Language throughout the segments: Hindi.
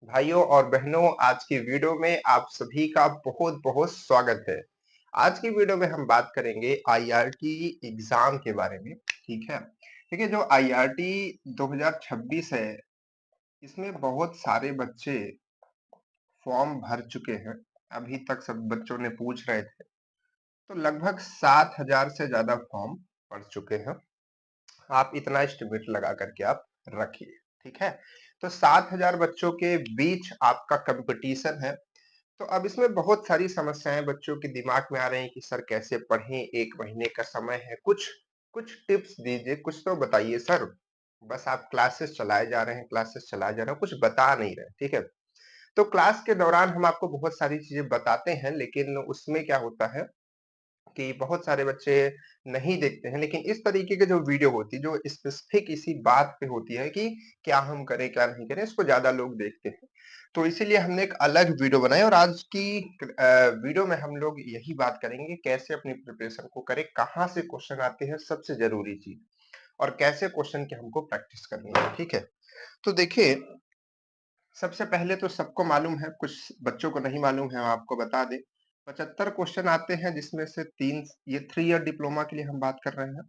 भाइयों और बहनों, आज की वीडियो में आप सभी का बहुत-बहुत स्वागत है। आज की वीडियो में हम बात करेंगे आईआरटी एग्ज़ाम के बारे में, ठीक है? देखिए, जो आईआरटी 2026 है, इसमें बहुत सारे बच्चे फॉर्म भर चुके हैं। अभी तक सब बच्चों ने पूछ रहे थे, तो लगभग 7,000 से ज़्यादा फॉर्म पड़ चुके हैं। आप इतना एस्टिमेट लगा करके आप रखिए, ठीक है? तो 7,000 बच्चों के बीच आपका कॉम्पिटिशन है। तो अब इसमें बहुत सारी समस्याएँ बच्चों के दिमाग में आ रही हैं कि सर कैसे पढ़ें? 1 महीने का समय है, कुछ कुछ टिप्स दीजिए, कुछ तो बताइए सर। बस आप क्लासेस चलाए जा रहे हैं, क्लासेस चलाए जा रहे हैं, कुछ बता नहीं रहे, ठीक है? तो क्लास के दौरान हम आपको बहुत सारी चीज़ें बताते हैं, लेकिन उसमें क्या होता है कि बहुत सारे बच्चे नहीं देखते हैं, लेकिन इस तरीके की जो वीडियो होती है, जो स्पेसिफिक इसी बात पे होती है कि क्या हम करें, क्या नहीं करें, इसको ज़्यादा लोग देखते हैं। तो इसीलिए हमने एक अलग वीडियो बनाई और आज की वीडियो में हम लोग यही बात करेंगे कैसे अपनी प्रिपरेशन को करें, कहाँ से क्वेश्चन आते हैं सबसे ज़रूरी चीज़ और कैसे क्वेश्चन की हमको प्रैक्टिस करनी है, ठीक है? तो देखिए, सबसे पहले तो सबको मालूम है, कुछ बच्चों को नहीं मालूम है, हम आपको बता दें। 75 क्वेश्चन आते हैं जिसमें से 3 ये 3 ईयर डिप्लोमा के लिए हम बात कर रहे हैं,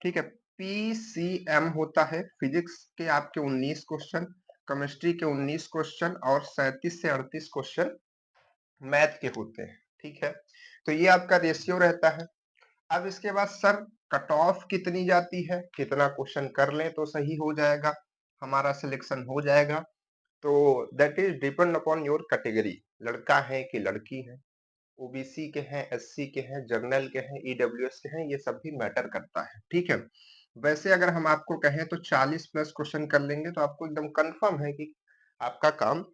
ठीक है? पीसीएम होता है, फिजिक्स के आपके 19 क्वेश्चन, केमिस्ट्री के 19 क्वेश्चन और 37 से 38 क्वेश्चन मैथ के होते हैं, ठीक है? तो ये आपका रेशियो रहता है। अब इसके बाद सर कट ऑफ कितनी जाती है? कितना क्वेश्चन कर लें तो सही हो जाएगा, हमारा सिलेक्शन हो जाएगा? तो that is depend upon your category, लड़का है कि लड़की है, ओबीसी के हैं, एससी के हैं, जनरल के हैं, ईडब्ल्यूएस के हैं, ये सब भी मैटर करता है, ठीक है? वैसे अगर हम आपको कहें तो 40 प्लस क्वेश्चन कर लेंगे तो आपको एकदम कंफर्म है कि आपका काम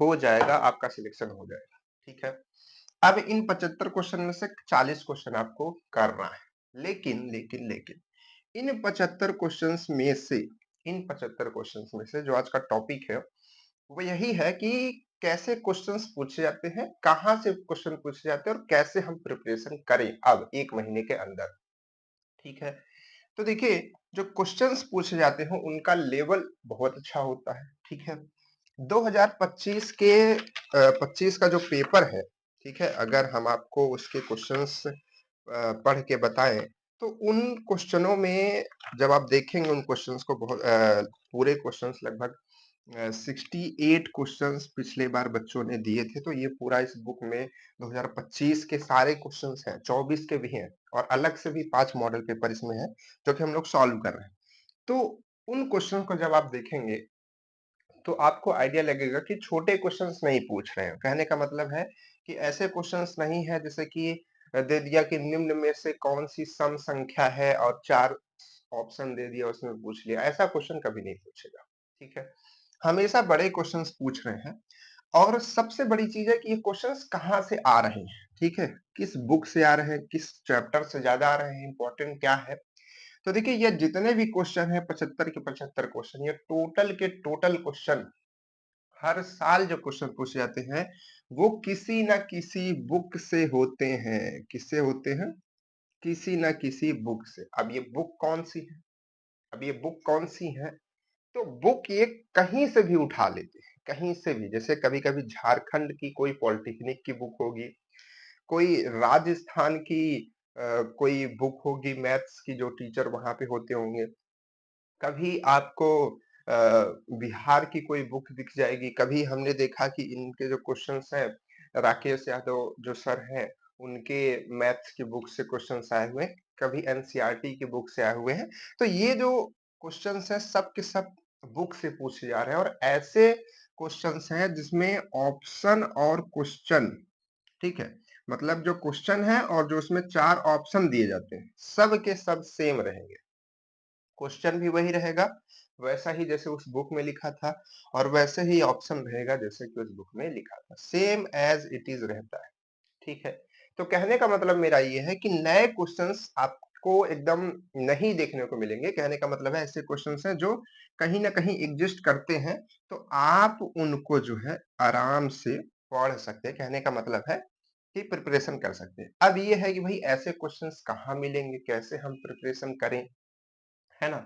हो जाएगा, आपका सिलेक्शन हो जाएगा, ठीक है? अब इन 75 क्वेश्चन में से 40 क्वेश्चन आपको करना है, लेकिन इन 75 क्वेश्चंस में से इन 75 क्वेश्चंस में से जो आज का टॉपिक है वो यही है कि कैसे क्वेश्चंस पूछे जाते हैं, कहाँ से क्वेश्चन पूछे जाते हैं और कैसे हम प्रिपरेशन करें अब 1 महीने के अंदर, ठीक है? तो देखिए, जो क्वेश्चंस पूछे जाते हैं उनका लेवल बहुत अच्छा होता है, ठीक है? 2025 के 25 का जो पेपर है, ठीक है? अगर हम आपको उसके क्वेश्चंस पढ़ के बताएँ, तो उन क्वेश्चनों में जब आप देखेंगे उन क्वेश्चंस को पूरे क्वेश्चंस लगभग 68 क्वेश्चंस पिछले बार बच्चों ने दिए थे, तो ये पूरा इस बुक में 2025 के सारे क्वेश्चंस हैं, 24 के भी हैं और अलग से भी 5 मॉडल पेपर इसमें हैं, जो कि हम लोग सॉल्व कर रहे हैं। तो उन क्वेश्चन को जब आप देखेंगे, तो आपको आइडिया लगेगा कि छोटे क्वेश्चंस नहीं पूछ रहे हैं। कहने का मतलब है कि ऐसे क्वेश्चंस नहीं है जैसे कि दे दिया कि निम्न में से कौन-सी सम संख्या है और 4 ऑप्शन दे दिया उसमें पूछ लिया, ऐसा क्वेश्चन कभी नहीं पूछेगा, ठीक है? हमेशा बड़े क्वेश्चंस पूछ रहे हैं और सबसे बड़ी चीज़ है कि ये क्वेश्चंस कहाँ से आ रहे हैं, ठीक है? किस बुक से आ रहे हैं, किस चैप्टर से ज़्यादा आ रहे हैं, इम्पोर्टेंट क्या है? तो देखिए, ये जितने भी क्वेश्चन हैं 75 के 75 क्वेश्चन, ये टोटल के टोटल क्वेश्चन हर साल जो क्वेश्चन पूछे जाते हैं, वो किसी न किसी बुक से होते हैं। किससे होते हैं? किसी न किसी बुक से। अब ये बुक कौन-सी है? अब ये बुक कौन-सी है? तो बुक ये कहीं से भी उठा लेते हैं, कहीं से भी। जैसे कभी-कभी झारखंड की कोई पॉलिटेक्निक की बुक होगी, कोई राजस्थान की कोई बुक होगी मैथ्स की, जो टीचर वहाँ पे होते होंगे। कभी आपको अ, बिहार की कोई बुक दिख जाएगी, कभी हमने देखा कि इनके जो क्वेश्चंस हैं, राकेश यादव जो सर हैं, उनके मैथ्स की बुक से क्वेश्चंस आए हुए हैं, कभी एनसीईआरटी की बुक से आए हुए हैं। तो ये जो क्वेश्चंस हैं, सब के सब बुक से पूछे जा रहे हैं और ऐसे क्वेश्चंस हैं जिसमें ऑप्शन और क्वेश्चन, ठीक है? मतलब जो क्वेश्चन है और जो उसमें 4 ऑप्शन दिए जाते हैं, सब के सब सेम रहेंगे। क्वेश्चन भी वही रहेगा, वैसा ही जैसे उस बुक में लिखा था और वैसे ही ऑप्शन रहेगा जैसे कि उस बुक में लिखा था। सेम एज़ इट इज़ रहता है, ठीक है? तो कहने का मतलब मेरा ये है कि नए क्वेश्चंस आपको एकदम नहीं देखने को मिलेंगे। कहने का मतलब है ऐसे क्वेश्चंस हैं जो कहीं न कहीं एक्जिस्ट करते हैं, तो आप उनको जो है आराम से पढ़ सकते हैं। कहने का मतलब है कि प्रिपरेशन कर सकते हैं। अब ये है कि भई ऐसे क्वेश्चंस कहाँ मिलेंगे? कैसे हम प्रिपरेशन करें? है ना?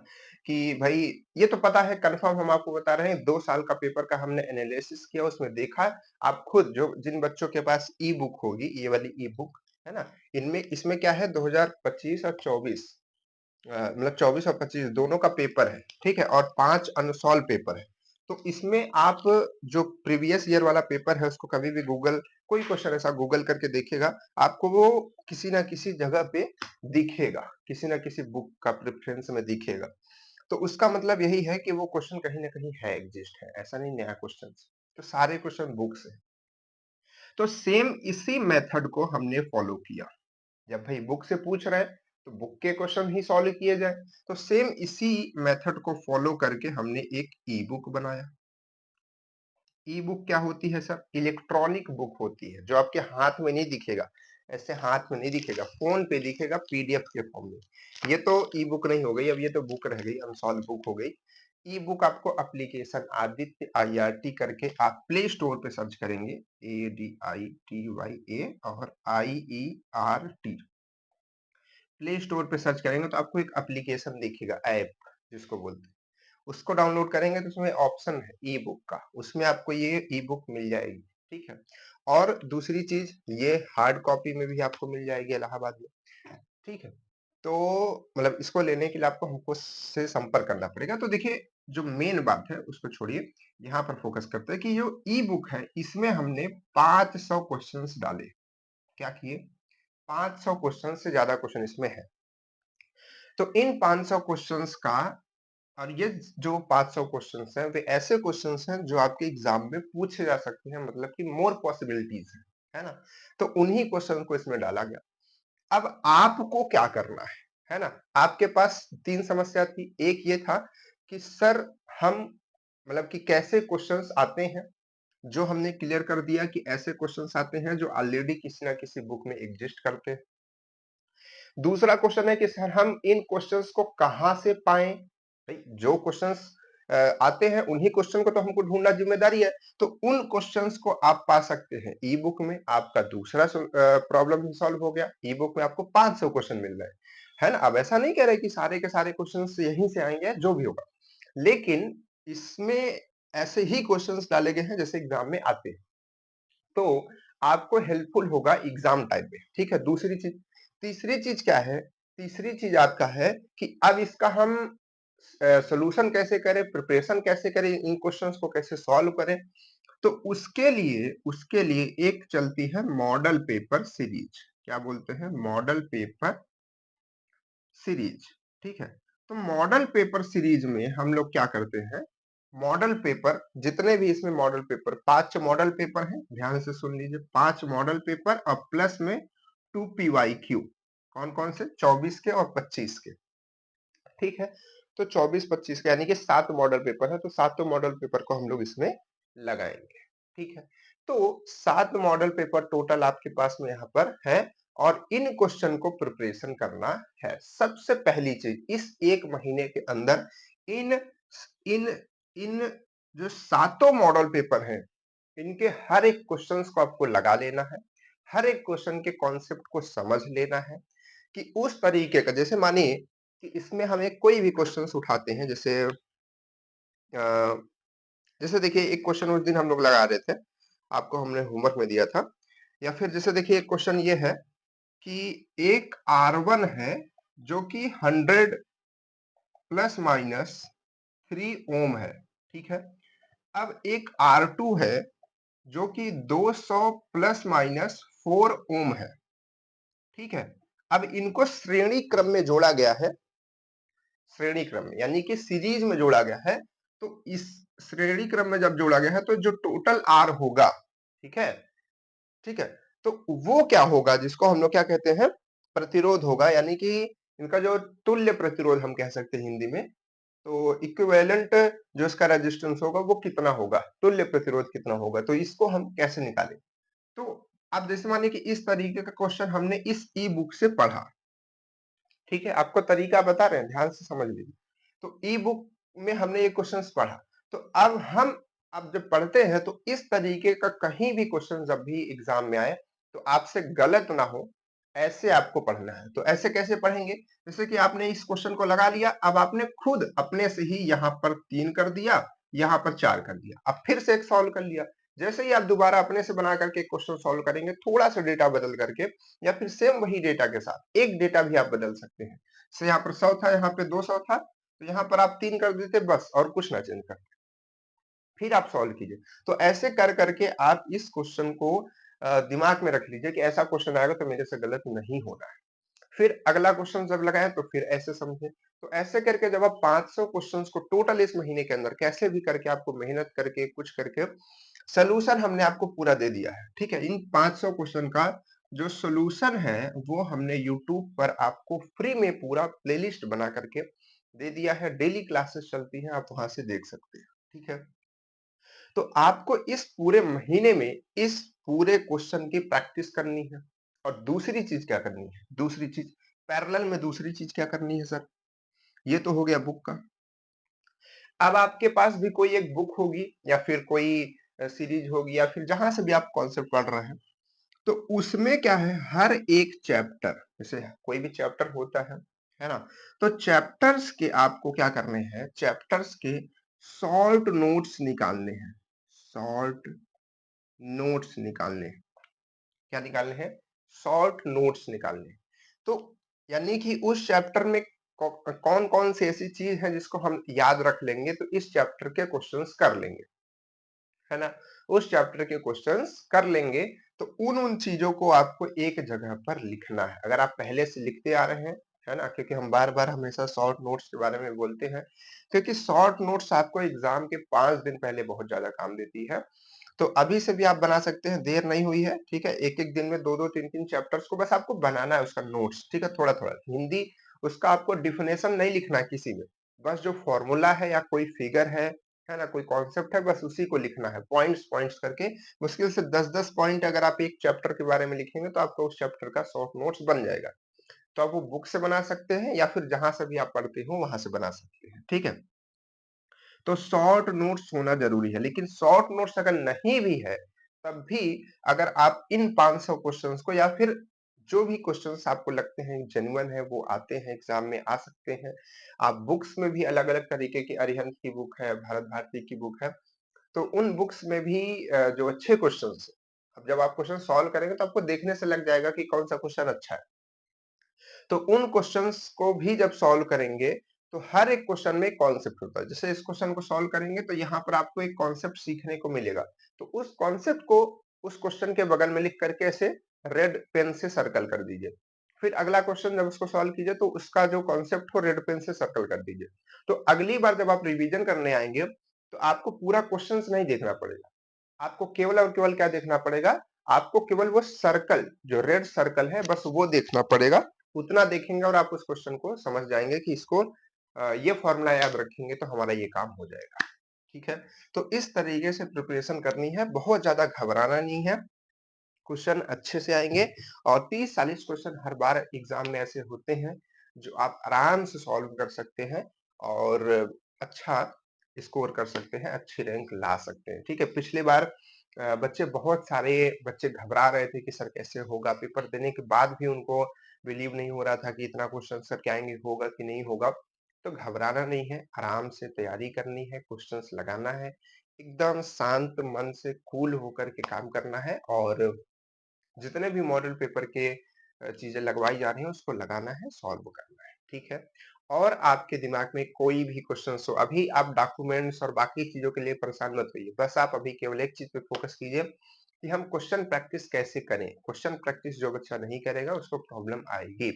कि भाई ये तो पता है कन्फर्म हम आपको बता रहे हैं 2 साल का पेपर का हमने एनालिसिस किया उसमें देखा, आप खुद जो जिन बच्चों के पास ई बुक होगी, ये वाली ई बुक, है ना? इनमें इसमें क्या है 2025 और 24 मतलब 24 और 25 दोनों का पेपर है, ठीक है? और 5 अनसॉल्व पेपर है। तो इसमें आप जो प्रीवियस ईयर वाला पेपर है उसको कभी भी गूगल कोई क्वेश्चन ऐसा गूगल करके देखिएगा, आपको वो किसी न किसी जगह पे दिखेगा, किसी न किसी बुक का प्रेफ़रेंस में दिखेगा। तो उसका मतलब यही है कि वो क्वेश्चन कहीं न कहीं है, एग्ज़िस्ट है, ऐसा नहीं नया क्वेश्चन। तो सारे क्वेश्चन बुक से। तो सेम इसी मेथड को हमने फॉलो किया। जब भाई बुक से पूछ रहे हैं तो बुक के क्वेश्चन ही सॉल्व किए जाए। तो सेम इसी मेथड को फॉलो करके हमने एक ई बुक बनाया। ई बुक क्या होती है सर? इलेक्ट्रॉनिक बुक होती है जो आपके हाथ में नहीं दिखेगा, ऐसे हाथ में नहीं दिखेगा, फोन पे दिखेगा पीडीएफ के फॉर्म में। ये तो ई बुक नहीं हो गई, अब ये तो बुक रह गई, अनसॉल्व बुक हो गई। ई बुक आपको एप्लीकेशन आदित्य आईआरटी करके आप प्ले स्टोर पे सर्च करेंगे, ADITYA और IERT, प्ले स्टोर पे सर्च करेंगे तो आपको एक एप्लीकेशन दिखेगा, ऐप जिसको बोलते हैं। उसको डाउनलोड करेंगे तो उसमें ऑप्शन है ई बुक का, उसमें आपको ये ई बुक मिल जाएगी, ठीक है। और दूसरी चीज ये हार्ड कॉपी में भी आपको मिल जाएगी इलाहाबाद में, ठीक है। तो मतलब इसको लेने के लिए आपको हमको से संपर्क करना पड़ेगा। तो देखिए जो मेन बात है उसको छोड़िए, यहाँ पर फोकस करते हैं कि जो ई बुक है इसमें हमने 500 क्वेश्चंस डाले। क्या किए? 500 क्वेश्चन से ज्यादा क्वेश्चन इसमें है। तो इन 500 क्वेश्चंस का, और ये जो 500 क्वेश्चंस हैं वे ऐसे क्वेश्चंस हैं जो आपके एग्जाम में पूछे जा सकते हैं, मतलब कि मोर पॉसिबिलिटीज है ना? तो उन्हीं क्वेश्चन को इसमें डाला गया। अब आपको क्या करना है ना? आपके पास 3 समस्या थी। एक ये था कि सर हम मतलब कि कैसे क्वेश्चंस आते हैं, जो हमने क्लियर कर दिया कि ऐसे क्वेश्चंस आते हैं जो ऑलरेडी किसी ना किसी बुक में एग्जिस्ट करते हैं। दूसरा क्वेश्चन है कि सर हम इन क्वेश्चंस को कहां से पाएं? भाई जो क्वेश्चंस आते हैं उन्हीं क्वेश्चन को तो हमको ढूंढना जिम्मेदारी है। तो उन क्वेश्चंस को आप पा सकते हैं ई बुक में। आपका दूसरा प्रॉब्लम सॉल्व हो गया। ई बुक में आपको 500 क्वेश्चन मिल रहे हैं, है ना? अब ऐसा नहीं कह रहे कि सारे के सारे क्वेश्चंस यहीं से आएंगे, जो भी होगा, लेकिन इसमें ऐसे ही क्वेश्चंस डाले गए हैं जैसे एग्जाम में आते हैं, तो आपको हेल्पफुल होगा एग्जाम टाइम में, ठीक है। दूसरी चीज, तीसरी चीज क्या है? तीसरी चीज आपका है कि अब इसका हम सोल्यूशन कैसे करें, प्रिपरेशन कैसे करें, इन क्वेश्चंस को कैसे सॉल्व करें। तो उसके लिए एक चलती है मॉडल पेपर सीरीज। क्या बोलते हैं? मॉडल पेपर सीरीज, ठीक है। तो मॉडल पेपर सीरीज में हम लोग क्या करते हैं, मॉडल पेपर जितने भी इसमें मॉडल पेपर, 5 मॉडल पेपर हैं, ध्यान से सुन लीजिए, 5 मॉडल पेपर और प्लस में 2 PYQ। कौन कौन से? 24 के और 25 के, ठीक है। तो 24-25 का यानी कि 7 मॉडल पेपर है, तो सातों मॉडल पेपर को हम लोग इसमें लगाएंगे, ठीक है। तो 7 मॉडल पेपर टोटल आपके पास में यहाँ पर है और इन क्वेश्चन को प्रिपरेशन करना है। सबसे पहली चीज, इस 1 महीने के अंदर इन इन इन जो सातों मॉडल पेपर हैं, इनके हर एक क्वेश्चंस को आपको लगा लेना है, हर एक क्वेश्चन के कॉन्सेप्ट को समझ लेना है कि उस तरीके का, जैसे मानिए कि इसमें हमें कोई भी क्वेश्चंस उठाते हैं, जैसे जैसे देखिए एक क्वेश्चन उस दिन हम लोग लगा रहे थे, आपको हमने होमवर्क में दिया था, या फिर जैसे देखिए एक क्वेश्चन ये है कि एक R1 है जो कि 100 प्लस माइनस 3 ओम है, ठीक है। अब एक R2 है जो कि 200 प्लस माइनस 4 ओम है, ठीक है। अब इनको श्रेणी क्रम में जोड़ा गया है, श्रेणी क्रम में यानी कि सीरीज में जोड़ा गया है। तो इस श्रेणी क्रम में जब जोड़ा गया है तो जो टोटल आर होगा, ठीक है, ठीक है, तो वो क्या होगा, जिसको हम लोग क्या कहते हैं, प्रतिरोध होगा, यानी कि इनका जो तुल्य प्रतिरोध हम कह सकते हैं हिंदी में। तो इक्विवेलेंट जो इसका रेजिस्टेंस होगा वो कितना होगा, तुल्य प्रतिरोध कितना होगा, तो इसको हम कैसे निकालें? तो आप जैसे मानिए कि इस तरीके का क्वेश्चन हमने इस ई बुक से पढ़ा, ठीक है, आपको तरीका बता रहे हैं, ध्यान से समझ लीजिए। तो ई बुक में हमने ये क्वेश्चंस पढ़ा, तो अब हम अब जब पढ़ते हैं तो इस तरीके का कहीं भी क्वेश्चन जब भी एग्जाम में आए तो आपसे गलत ना हो, ऐसे आपको पढ़ना है। तो ऐसे कैसे पढ़ेंगे? जैसे कि आपने इस क्वेश्चन को लगा लिया, अब आपने खुद अपने से ही यहाँ पर 3 कर दिया, यहाँ पर 4 कर दिया। अब फिर से एक सॉल्व कर लिया। जैसे ही आप दोबारा अपने से बना करके क्वेश्चन सॉल्व करेंगे, थोड़ा-सा डेटा बदल करके या फिर सेम वही डेटा के साथ, एक डेटा भी आप बदल सकते हैं। जैसे यहाँ पर 100 था, यहाँ पे 200 था, तो यहाँ पर आप 3 कर देते बस और कुछ ना चेंज करते। फिर आप सॉल्व कीजिए। तो ऐसे कर करके आप इस क्वेश्चन को दिमाग में रख लीजिए कि ऐसा क्वेश्चन आएगा तो मेरे से गलत नहीं होना है। फिर अगला क्वेश्चन जब लगाएं तो फिर ऐसे समझे। तो ऐसे करके जब आप 500 क्वेश्चंस को टोटल इस महीने के अंदर कैसे भी करके आपको मेहनत करके कुछ करके सॉल्यूशन हमने आपको पूरा दे दिया है, ठीक है। इन 500 क्वेश्चन का जो सॉल्यूशन है वो हमने यूट्यूब पर आपको फ्री में पूरा प्लेलिस्ट बना करके दे दिया है। डेली क्लासेस चलती हैं, आप वहां से देख सकते हैं, ठीक है। तो आपको इस पूरे महीने में इस पूरे क्वेश्चन की प्रैक्टिस करनी है। और दूसरी चीज क्या करनी है? दूसरी चीज पैरेलल में दूसरी चीज क्या करनी है सर? ये तो हो गया बुक का। अब आपके पास भी कोई एक बुक होगी या फिर कोई सीरीज होगी या फिर जहां से भी आप कॉन्सेप्ट पढ़ रहे हैं, तो उसमें क्या है, हर एक चैप्टर, जैसे कोई भी चैप्टर होता है ना, तो चैप्टर्स के आपको क्या करने हैं, चैप्टर्स के शॉर्ट नोट्स निकालने हैं। शॉर्ट नोट्स निकालने हैं। क्या निकालने हैं? शॉर्ट नोट्स निकालने हैं। तो यानी कि उस चैप्टर में कौन कौन सी ऐसी चीज है जिसको हम याद रख लेंगे तो इस चैप्टर के क्वेश्चंस कर लेंगे, है ना। उस चैप्टर के क्वेश्चंस कर लेंगे। तो उन उन चीजों को आपको एक जगह पर लिखना है। अगर आप पहले से लिखते आ रहे हैं, है ना, क्योंकि हम बार बार हमेशा शॉर्ट नोट्स के बारे में बोलते हैं, क्योंकि शॉर्ट नोट्स आपको एग्जाम के 5 दिन पहले बहुत ज्यादा काम देती है। तो अभी से भी आप बना सकते हैं, देर नहीं हुई है, ठीक है। एक एक दिन में दो दो तीन तीन चैप्टर्स को बस आपको बनाना है, उसका नोट्स, ठीक है। थोड़ा थोड़ा हिंदी, उसका आपको डिफिनेशन नहीं लिखना है किसी में, बस जो फॉर्मूला है या कोई फिगर है ना, कोई कॉन्सेप्ट है, बस उसी को लिखना है पॉइंट्स पॉइंट्स करके। मुश्किल से 10-10 पॉइंट अगर आप एक चैप्टर के बारे में लिखेंगे तो आपका उस चैप्टर का शॉर्ट नोट्स बन जाएगा। तो आप वो बुक से बना सकते हैं या फिर जहां से भी आप पढ़ते हो वहां से बना सकते हैं, ठीक है। तो शॉर्ट नोट्स होना जरूरी है, लेकिन शॉर्ट नोट्स अगर नहीं भी है तब भी अगर आप इन 500 क्वेश्चंस को या फिर जो भी क्वेश्चंस आपको लगते हैं जेन्युइन है वो आते हैं, एग्जाम में आ सकते हैं। आप बुक्स में भी अलग अलग तरीके की, अरिहंत की बुक है, भारत भारती की बुक है, तो उन बुक्स में भी जो अच्छे क्वेश्चंस, अब जब आप क्वेश्चन सॉल्व करेंगे तो आपको देखने से लग जाएगा कि कौन सा क्वेश्चन अच्छा है। तो उन क्वेश्चंस को भी जब सॉल्व करेंगे तो हर एक क्वेश्चन में एक कॉन्सेप्ट होता है। जैसे इस क्वेश्चन को सॉल्व करेंगे तो यहाँ पर आपको एक कॉन्सेप्ट सीखने को मिलेगा। तो उस कॉन्सेप्ट को उस क्वेश्चन के बगल में लिख करके ऐसे रेड पेन से सर्कल कर दीजिए। फिर अगला क्वेश्चन जब उसको सॉल्व कीजिए तो उसका जो कॉन्सेप्ट को रेड पेन से सर्कल कर दीजिए। तो अगली बार जब आप रिवीजन करने आएंगे तो आपको पूरा क्वेश्चन नहीं देखना पड़ेगा, आपको केवल और केवल क्या देखना पड़ेगा, आपको केवल वो सर्कल, जो रेड सर्कल है, बस वो देखना पड़ेगा। उतना देखेंगे और आप उस क्वेश्चन को समझ जाएंगे कि इसको ये फॉर्मूला याद रखेंगे तो हमारा ये काम हो जाएगा, ठीक है। तो इस तरीके से प्रिपरेशन करनी है, बहुत ज्यादा घबराना नहीं है, क्वेश्चन अच्छे से आएंगे। और 30-40 क्वेश्चन हर बार एग्जाम में ऐसे होते हैं जो आप आराम से सॉल्व कर सकते हैं और अच्छा स्कोर कर सकते हैं, अच्छी रैंक ला सकते हैं, ठीक है। पिछली बार बच्चे, बहुत सारे बच्चे घबरा रहे थे कि सर कैसे होगा, पेपर देने के बाद भी उनको बिलीव नहीं हो रहा था कि इतना क्वेश्चन सर के आएंगे, होगा कि नहीं होगा। तो घबराना नहीं है, आराम से तैयारी करनी है, क्वेश्चंस लगाना है, एकदम शांत मन से कूल होकर के काम करना है और जितने भी मॉडल पेपर के चीजें लगवाई जा रही हैं उसको लगाना है, सॉल्व करना है, ठीक है। और आपके दिमाग में कोई भी क्वेश्चन हो, अभी आप डॉक्यूमेंट्स और बाकी चीजों के लिए परेशान मत होइए, बस आप अभी केवल एक चीज पे फोकस कीजिए कि हम क्वेश्चन प्रैक्टिस कैसे करें। क्वेश्चन प्रैक्टिस जो बच्चा नहीं करेगा उसको प्रॉब्लम आएगी।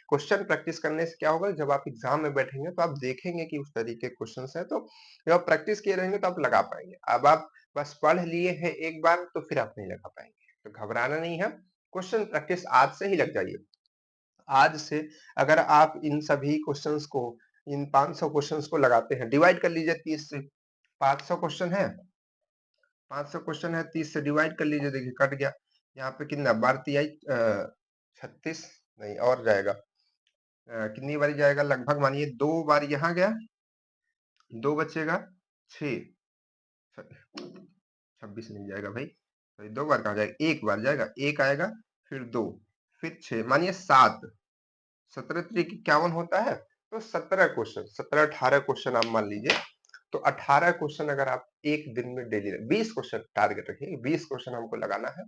क्वेश्चन प्रैक्टिस करने से क्या होगा, जब आप एग्जाम में बैठेंगे तो आप देखेंगे कि उस तरीके के क्वेश्चन है, तो जब आप प्रैक्टिस किए रहेंगे तो आप लगा पाएंगे। अब आप बस पढ़ लिए हैं एक बार तो फिर आप नहीं लगा पाएंगे। तो घबराना नहीं है, क्वेश्चन प्रैक्टिस आज से ही लग जाइए। आज से अगर आप इन सभी क्वेश्चंस को, इन 500 क्वेश्चंस को लगाते हैं, डिवाइड कर लीजिए 30 से। 500 क्वेश्चन है, 500 क्वेश्चन है, 30 से डिवाइड कर लीजिए, देखिए कट गया। यहाँ पे कितना बारती आई, 36 नहीं और जाएगा, कितनी बारी जाएगा, लगभग मानिए 2 बार यहाँ गया, 2 बचेगा 6, 26 नहीं जाएगा भाई, 2 बार कहाँ जाएगा, एक बार जाएगा, एक आएगा फिर 2, फिर 6 मानिए 7, 17 त्रिक 51 होता है, तो 17 क्वेश्चन, 17-18 क्वेश्चन आप मान लीजिए, तो 18 क्वेश्चन अगर आप एक दिन में डेली 20 क्वेश्चन टारगेट रखिए, 20 क्वेश्चन हमको लगाना है,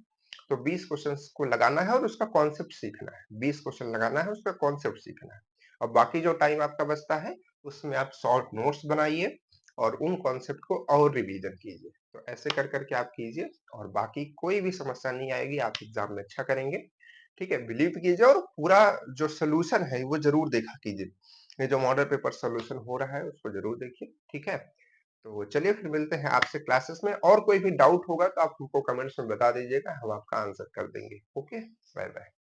तो 20 क्वेश्चंस को लगाना है और उसका कॉन्सेप्ट सीखना है। 20 क्वेश्चन लगाना है, उसका कॉन्सेप्ट सीखना है। और बाकी जो टाइम आपका बचता है, उसमें आप शॉर्ट नोट्स बनाइए और उन कॉन्सेप्ट को और रिवीजन कीजिए। तो ऐसे कर करके आप कीजिए और बाकी कोई भी समस्या नहीं आएगी, आप एग्जाम में अच्छा करेंगे। ठीक है, बिलीव कीजिए और पूरा जो सॉल्यूशन है वो जरूर देखा कीजिए। ये जो मॉडल पेपर सॉल्यूशन हो रहा है उसको जरूर देखिए। ठीक है, तो चलिए फिर मिलते हैं आपसे क्लासेस में, और कोई भी डाउट होगा तो आप हमको कमेंट्स में बता दीजिएगा, हम आपका आंसर कर देंगे। Okay, bye bye.